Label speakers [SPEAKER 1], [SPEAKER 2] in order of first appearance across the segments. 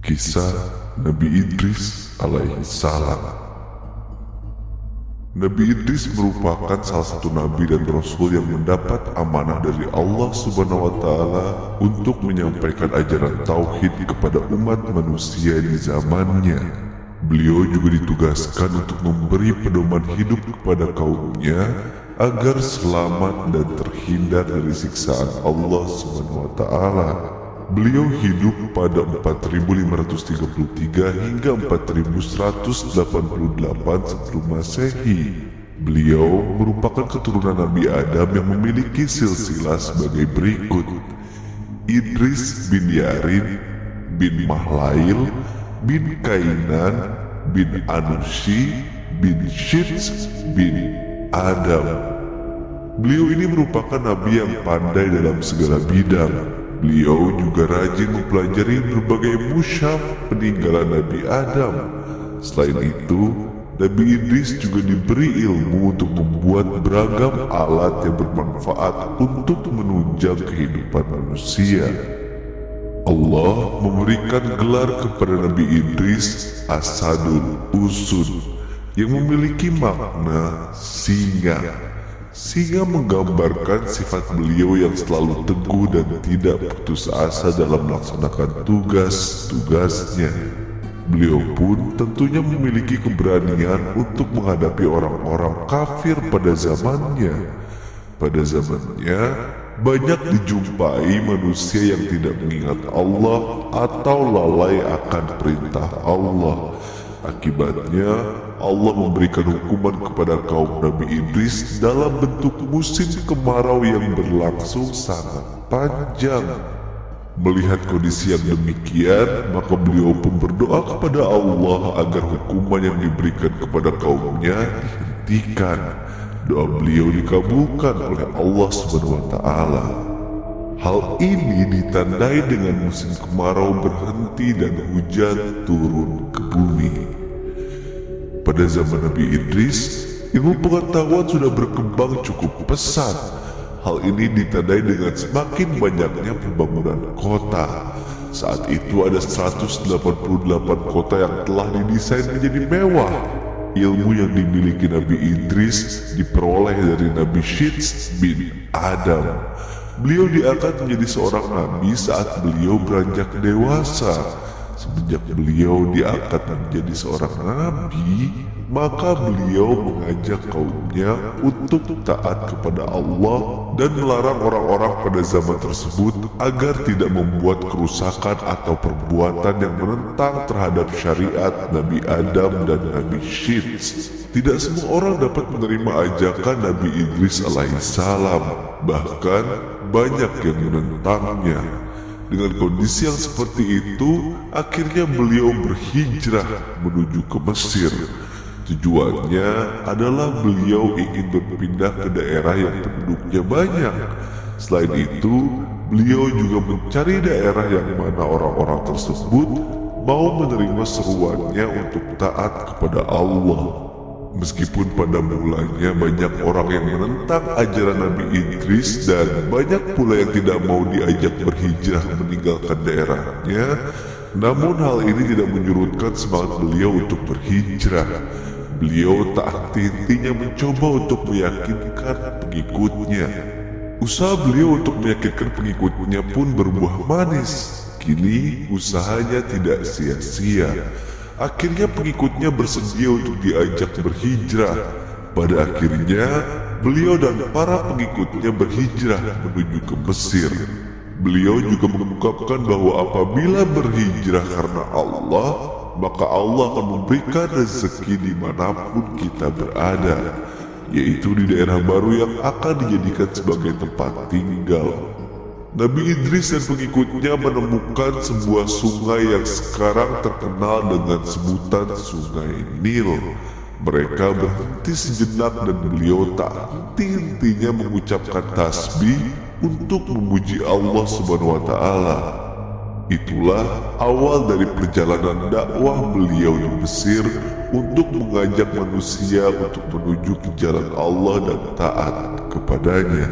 [SPEAKER 1] Kisah Nabi Idris alaihi salam. Nabi Idris merupakan salah satu nabi dan rasul yang mendapat amanah dari Allah Subhanahu wa taala untuk menyampaikan ajaran tauhid kepada umat manusia di zamannya. Beliau juga ditugaskan untuk memberi pedoman hidup kepada kaumnya agar selamat dan terhindar dari siksaan Allah Subhanahu wa taala. Beliau hidup pada 4533 hingga 4188 sebelum Masehi. Beliau merupakan keturunan Nabi Adam yang memiliki silsilah sebagai berikut: Idris bin Yarin bin Mahlail bin Kainan bin Anushi bin Shits bin Adam. Beliau ini merupakan nabi yang pandai dalam segala bidang. Beliau juga rajin mempelajari berbagai mushaf peninggalan Nabi Adam. Selain itu, Nabi Idris juga diberi ilmu untuk membuat beragam alat yang bermanfaat untuk menunjang kehidupan manusia. Allah memberikan gelar kepada Nabi Idris Asadul Usud yang memiliki makna singa. Singa menggambarkan sifat beliau yang selalu teguh dan tidak putus asa dalam melaksanakan tugas-tugasnya. Beliau pun tentunya memiliki keberanian untuk menghadapi orang-orang kafir pada zamannya. Pada zamannya, banyak dijumpai manusia yang tidak mengingat Allah atau lalai akan perintah Allah. Akibatnya, Allah memberikan hukuman kepada kaum Nabi Idris dalam bentuk musim kemarau yang berlangsung sangat panjang. Melihat kondisi yang demikian, maka beliau pun berdoa kepada Allah agar hukuman yang diberikan kepada kaumnya dihentikan. Doa beliau dikabulkan oleh Allah Subhanahu wa taala. Hal ini ditandai dengan musim kemarau berhenti dan hujan turun ke bumi. Pada zaman Nabi Idris, ilmu pengetahuan sudah berkembang cukup pesat. Hal ini ditandai dengan semakin banyaknya pembangunan kota. Saat itu ada 188 kota yang telah didesain menjadi mewah. Ilmu yang dimiliki Nabi Idris diperoleh dari Nabi Shits bin Adam. Beliau diangkat menjadi seorang nabi saat beliau beranjak dewasa. Semenjak beliau diangkat menjadi seorang nabi, maka beliau mengajak kaumnya untuk taat kepada Allah dan melarang orang-orang pada zaman tersebut agar tidak membuat kerusakan atau perbuatan yang menentang terhadap syariat Nabi Adam dan Nabi Shits. Tidak semua orang dapat menerima ajakan Nabi Idris alaihissalam, bahkan banyak yang menentangnya. Dengan kondisi yang seperti itu, akhirnya beliau berhijrah menuju ke Mesir. Tujuannya adalah beliau ingin berpindah ke daerah yang penduduknya banyak. Selain itu, beliau juga mencari daerah yang mana orang-orang tersebut mau menerima seruannya untuk taat kepada Allah. Meskipun pada mulanya banyak orang yang menentang ajaran Nabi Idris dan banyak pula yang tidak mau diajak berhijrah meninggalkan daerahnya, namun hal ini tidak menyurutkan semangat beliau untuk berhijrah. Beliau tak henti-hentinya mencoba untuk meyakinkan pengikutnya. Usaha beliau untuk meyakinkan pengikutnya pun berbuah manis. Kini usahanya tidak sia-sia. Akhirnya pengikutnya bersedia untuk diajak berhijrah. Pada akhirnya, beliau dan para pengikutnya berhijrah menuju ke Mesir. Beliau juga mengungkapkan bahwa apabila berhijrah karena Allah, maka Allah akan memberikan rezeki dimanapun kita berada, yaitu di daerah baru yang akan dijadikan sebagai tempat tinggal. Nabi Idris dan pengikutnya menemukan sebuah sungai yang sekarang terkenal dengan sebutan Sungai Nil. Mereka berhenti sejenak dan beliau tak henti-hentinya mengucapkan tasbih untuk memuji Allah Subhanahu wa taala. Itulah awal dari perjalanan dakwah beliau di Mesir untuk mengajak manusia untuk menuju ke jalan Allah dan taat kepadanya.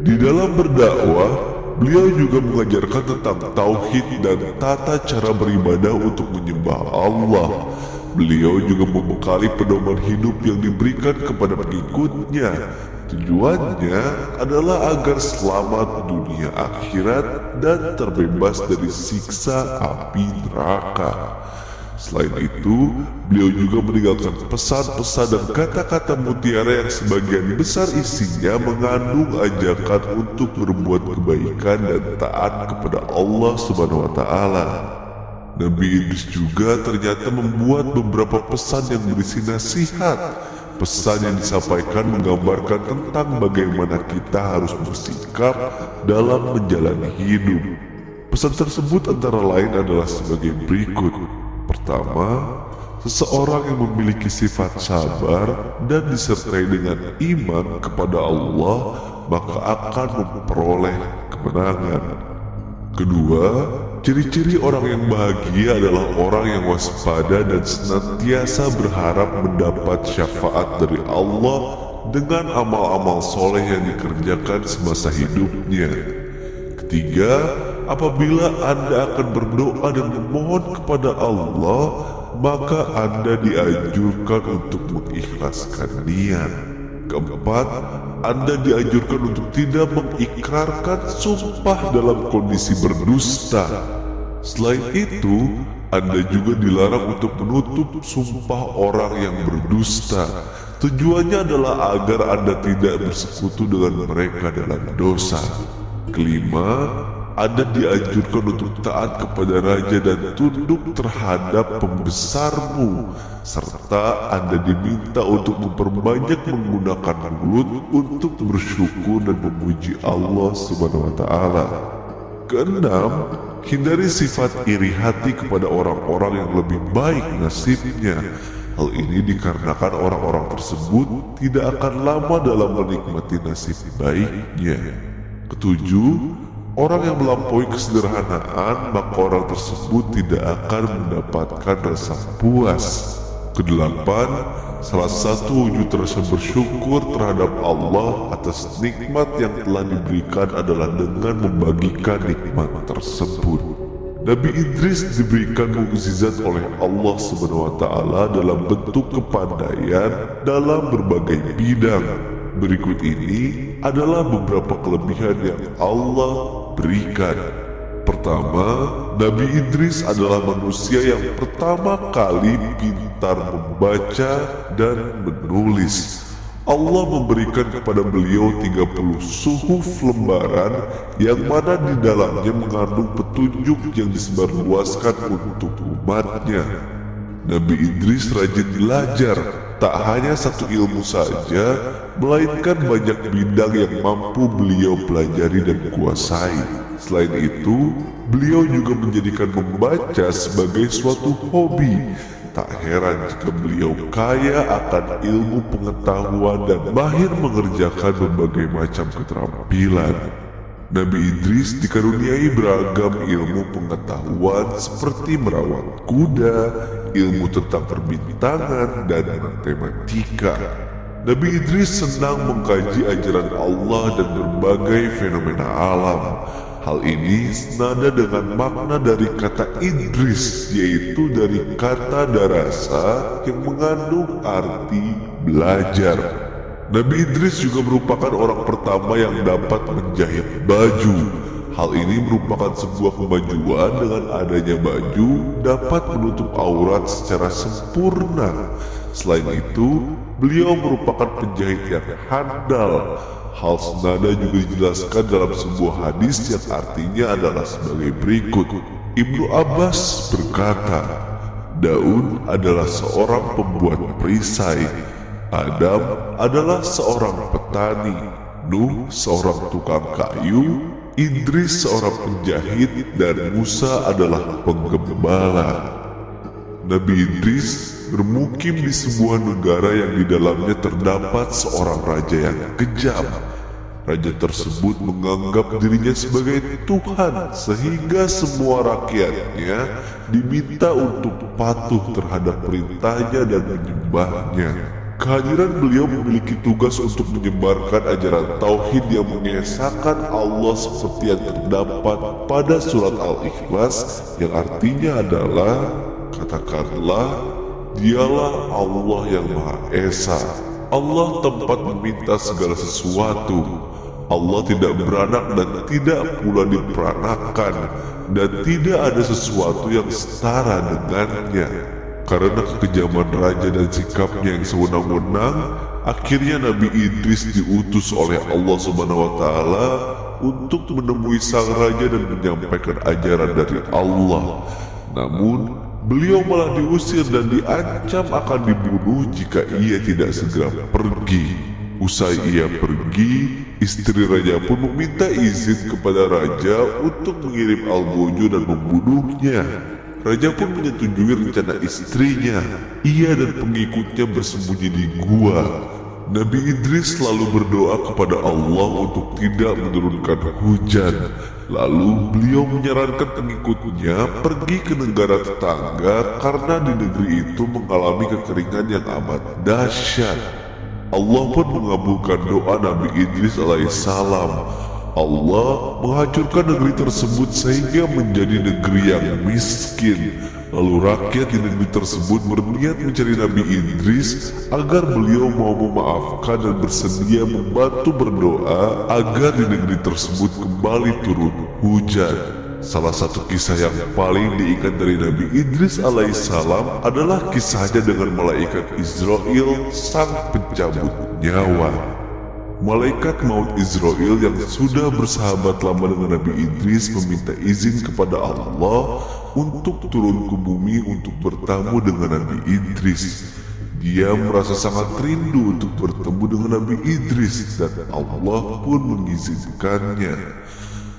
[SPEAKER 1] Di dalam berdakwah, beliau juga mengajarkan tentang tauhid dan tata cara beribadah untuk menyembah Allah. Beliau juga membekali pedoman hidup yang diberikan kepada pengikutnya. Tujuannya adalah agar selamat dunia akhirat dan terbebas dari siksa api neraka. Selain itu, beliau juga meninggalkan pesan-pesan dan kata-kata mutiara yang sebagian besar isinya mengandung ajakan untuk berbuat kebaikan dan taat kepada Allah Subhanahu wa Ta'ala. Nabi Idris juga ternyata membuat beberapa pesan yang berisi nasihat. Pesan yang disampaikan menggambarkan tentang bagaimana kita harus bersikap dalam menjalani hidup. Pesan tersebut antara lain adalah sebagai berikut. Pertama, seseorang yang memiliki sifat sabar dan disertai dengan iman kepada Allah, maka akan memperoleh kemenangan. Kedua, ciri-ciri orang yang bahagia adalah orang yang waspada dan senantiasa berharap mendapat syafaat dari Allah dengan amal-amal soleh yang dikerjakan semasa hidupnya. Ketiga, apabila Anda akan berdoa dan memohon kepada Allah, maka Anda dianjurkan untuk mengikhlaskan niat. Keempat, Anda dianjurkan untuk tidak mengikrarkan sumpah dalam kondisi berdusta. Selain itu, Anda juga dilarang untuk menutup sumpah orang yang berdusta. Tujuannya adalah agar Anda tidak bersekutu dengan mereka dalam dosa. Kelima, Anda dianjurkan untuk taat kepada raja dan tunduk terhadap pembesarmu, serta Anda diminta untuk memperbanyak menggunakan mulut untuk bersyukur dan memuji Allah Subhanahu wa Ta'ala. Keenam, hindari sifat iri hati kepada orang-orang yang lebih baik nasibnya. Hal ini dikarenakan orang-orang tersebut tidak akan lama dalam menikmati nasib baiknya. Ketujuh, orang yang melampaui kesederhanaan, maka orang tersebut tidak akan mendapatkan rasa puas. Kedelapan, salah satu wujud rasa bersyukur terhadap Allah atas nikmat yang telah diberikan adalah dengan membagikan nikmat tersebut. Nabi Idris diberikan mukjizat oleh Allah Subhanahu wa Ta'ala dalam bentuk kepandaian dalam berbagai bidang. Berikut ini adalah beberapa kelebihan yang Allah berikan. Pertama, Nabi Idris adalah manusia yang pertama kali pintar membaca dan menulis. Allah memberikan kepada beliau 30 suhuf lembaran yang mana di dalamnya mengandung petunjuk yang disebarluaskan untuk umatnya. Nabi Idris rajin belajar, tak hanya satu ilmu saja, melainkan banyak bidang yang mampu beliau pelajari dan kuasai. Selain itu, beliau juga menjadikan membaca sebagai suatu hobi. Tak heran jika beliau kaya akan ilmu pengetahuan dan mahir mengerjakan berbagai macam keterampilan. Nabi Idris dikaruniai beragam ilmu pengetahuan seperti merawat kuda, ilmu tentang perbintangan, dan matematika. Nabi Idris senang mengkaji ajaran Allah dan berbagai fenomena alam. Hal ini senada dengan makna dari kata Idris, yaitu dari kata darasa yang mengandung arti belajar. Nabi Idris juga merupakan orang pertama yang dapat menjahit baju. Hal ini merupakan sebuah kemajuan dengan adanya baju dapat menutup aurat secara sempurna. Selain itu, beliau merupakan penjahit yang handal. Hal senada juga dijelaskan dalam sebuah hadis yang artinya adalah sebagai berikut. Ibnu Abbas berkata, Daud adalah seorang pembuat perisai, Adam adalah seorang petani, Nuh seorang tukang kayu, Idris seorang penjahit, dan Musa adalah penggembala. Nabi Idris bermukim di sebuah negara yang di dalamnya terdapat seorang raja yang kejam. Raja tersebut menganggap dirinya sebagai Tuhan sehingga semua rakyatnya diminta untuk patuh terhadap perintahnya dan menyembahnya. Kehadiran beliau memiliki tugas untuk menyebarkan ajaran tauhid yang mengesahkan Allah seperti yang terdapat pada surat Al-Ikhlas, yang artinya adalah, katakanlah, dialah Allah yang Maha Esa. Allah tempat meminta segala sesuatu. Allah tidak beranak dan tidak pula diperanakan, dan tidak ada sesuatu yang setara dengannya. Karena kekejaman raja dan sikapnya yang sewenang-wenang, akhirnya Nabi Idris diutus oleh Allah Subhanahu wa Ta'ala untuk menemui sang raja dan menyampaikan ajaran dari Allah. Namun, beliau malah diusir dan diancam akan dibunuh jika ia tidak segera pergi. Usai ia pergi, istri raja pun meminta izin kepada raja untuk mengirim Algojo dan membunuhnya. Raja pun menyetujui rencana istrinya. Ia dan pengikutnya bersembunyi di gua. Nabi Idris selalu berdoa kepada Allah untuk tidak menurunkan hujan. Lalu beliau menyarankan pengikutnya pergi ke negara tetangga karena di negeri itu mengalami kekeringan yang amat dahsyat. Allah pun mengabulkan doa Nabi Idris alaihissalam. Allah menghancurkan negeri tersebut sehingga menjadi negeri yang miskin. Lalu rakyat di negeri tersebut berniat mencari Nabi Idris agar beliau mau memaafkan dan bersedia membantu berdoa agar di negeri tersebut kembali turun hujan. Salah satu kisah yang paling diingat dari Nabi Idris alaihissalam adalah kisahnya dengan malaikat Israel, sang pencabut nyawa. Malaikat maut Israel yang sudah bersahabat lama dengan Nabi Idris meminta izin kepada Allah untuk turun ke bumi untuk bertamu dengan Nabi Idris. Dia merasa sangat rindu untuk bertemu dengan Nabi Idris dan Allah pun mengizinkannya.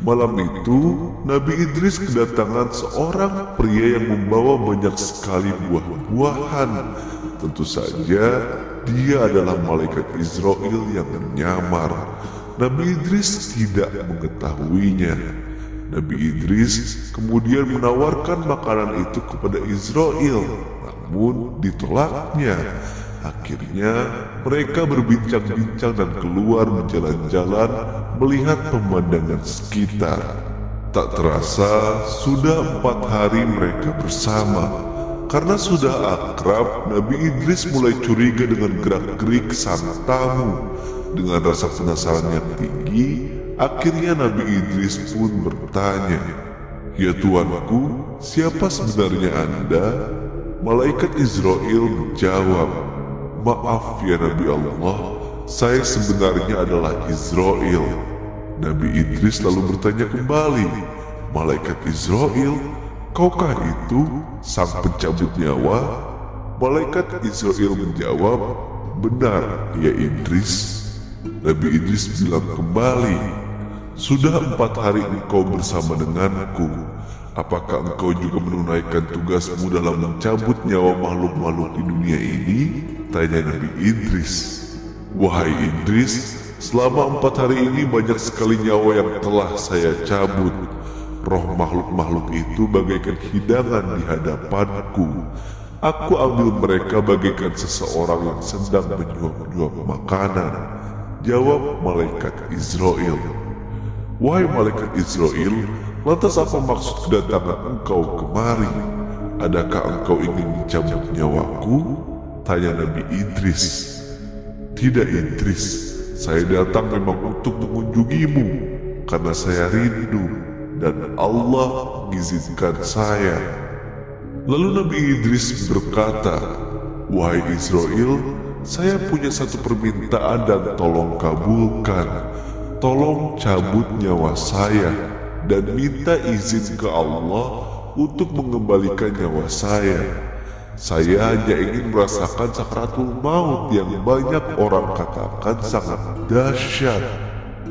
[SPEAKER 1] Malam itu, Nabi Idris kedatangan seorang pria yang membawa banyak sekali buah-buahan. Tentu saja, dia adalah malaikat Israel yang menyamar. Nabi Idris tidak mengetahuinya. Nabi Idris kemudian menawarkan makanan itu kepada Israel, namun ditolaknya. Akhirnya mereka berbincang-bincang dan keluar berjalan-jalan melihat pemandangan sekitar. Tak terasa sudah 4 hari mereka bersama. Karena sudah akrab, Nabi Idris mulai curiga dengan gerak-gerik sang tamu. Dengan rasa penasaran yang tinggi, akhirnya Nabi Idris pun bertanya, "Ya tuanku, siapa sebenarnya Anda?" Malaikat Israel menjawab, "Maaf ya Nabi Allah, saya sebenarnya adalah Israel." Nabi Idris lalu bertanya kembali, "Malaikat Israel, kaukah itu sang pencabut nyawa?" Malaikat Israel menjawab, "Benar ya Idris." Nabi Idris bilang kembali, "Sudah 4 hari engkau bersama denganku. Apakah engkau juga menunaikan tugasmu dalam mencabut nyawa makhluk-makhluk di dunia ini?" Tanya Nabi Idris. "Wahai Idris, selama 4 hari ini banyak sekali nyawa yang telah saya cabut. Roh makhluk-makhluk itu bagaikan hidangan di hadapanku. Aku ambil mereka bagaikan seseorang yang sedang menyuap-nyuap makanan." Jawab malaikat Israel, "Wahai malaikat Israel, lantas apa maksud kedatangan engkau kemari? Adakah engkau ingin mencabut nyawaku?" Tanya Nabi Idris. "Tidak Idris, saya datang memang untuk mengunjungimu karena saya rindu dan Allah mengizinkan saya." Lalu Nabi Idris berkata, "Wahai Israel, saya punya satu permintaan dan tolong kabulkan. Tolong cabut nyawa saya dan minta izin ke Allah untuk mengembalikan nyawa saya. Saya hanya ingin merasakan sakratul maut yang banyak orang katakan sangat dahsyat."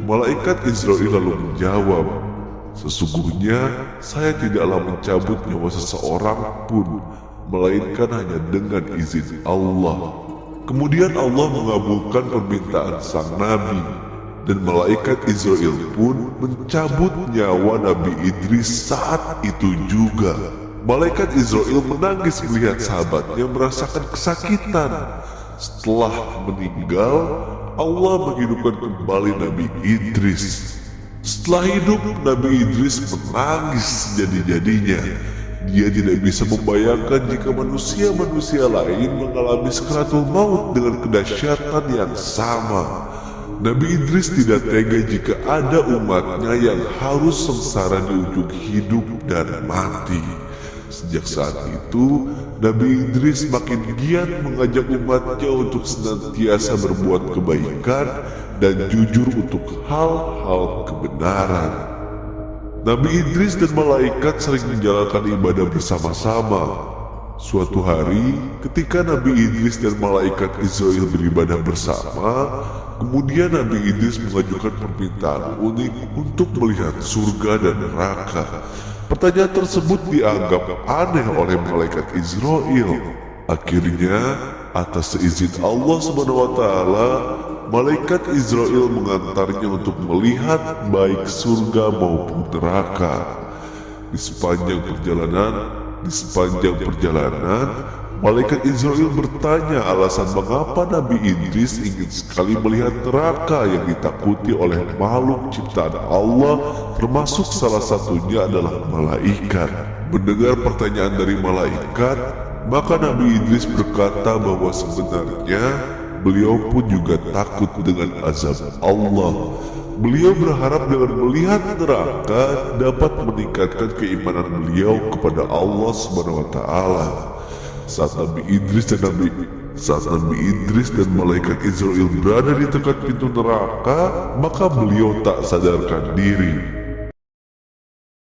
[SPEAKER 1] Malaikat Israel lalu menjawab, "Sesungguhnya saya tidaklah mencabut nyawa seseorang pun, melainkan hanya dengan izin Allah." Kemudian Allah mengabulkan permintaan sang Nabi, dan malaikat Israel pun mencabut nyawa Nabi Idris saat itu juga. Malaikat Israel menangis melihat sahabatnya merasakan kesakitan. Setelah meninggal, Allah menghidupkan kembali Nabi Idris. Setelah hidup, Nabi Idris menangis sejadi-jadinya. Dia tidak bisa membayangkan jika manusia-manusia lain mengalami sakaratul maut dengan kedahsyatan yang sama. Nabi Idris tidak tega jika ada umatnya yang harus sengsara di ujung hidup dan mati. Sejak saat itu, Nabi Idris makin giat mengajak umatnya untuk senantiasa berbuat kebaikan dan jujur untuk hal-hal kebenaran. Nabi Idris dan malaikat sering menjalankan ibadah bersama-sama. Suatu hari, ketika Nabi Idris dan malaikat Israel beribadah bersama, kemudian Nabi Idris mengajukan permintaan unik untuk melihat surga dan neraka. Pertanyaan tersebut dianggap aneh oleh malaikat Israel. Akhirnya, atas seizin Allah SWT, malaikat Israel mengantarnya untuk melihat baik surga maupun neraka. Di sepanjang perjalanan, malaikat Israel bertanya alasan mengapa Nabi Idris ingin sekali melihat neraka yang ditakuti oleh makhluk ciptaan Allah, termasuk salah satunya adalah malaikat. Mendengar pertanyaan dari malaikat, maka Nabi Idris berkata bahwa sebenarnya beliau pun juga takut dengan azab Allah. Beliau berharap dengan melihat neraka dapat meningkatkan keimanan beliau kepada Allah SWT. Saat Nabi Idris dan malaikat Israel berada di dekat pintu neraka, maka beliau tak sadarkan diri.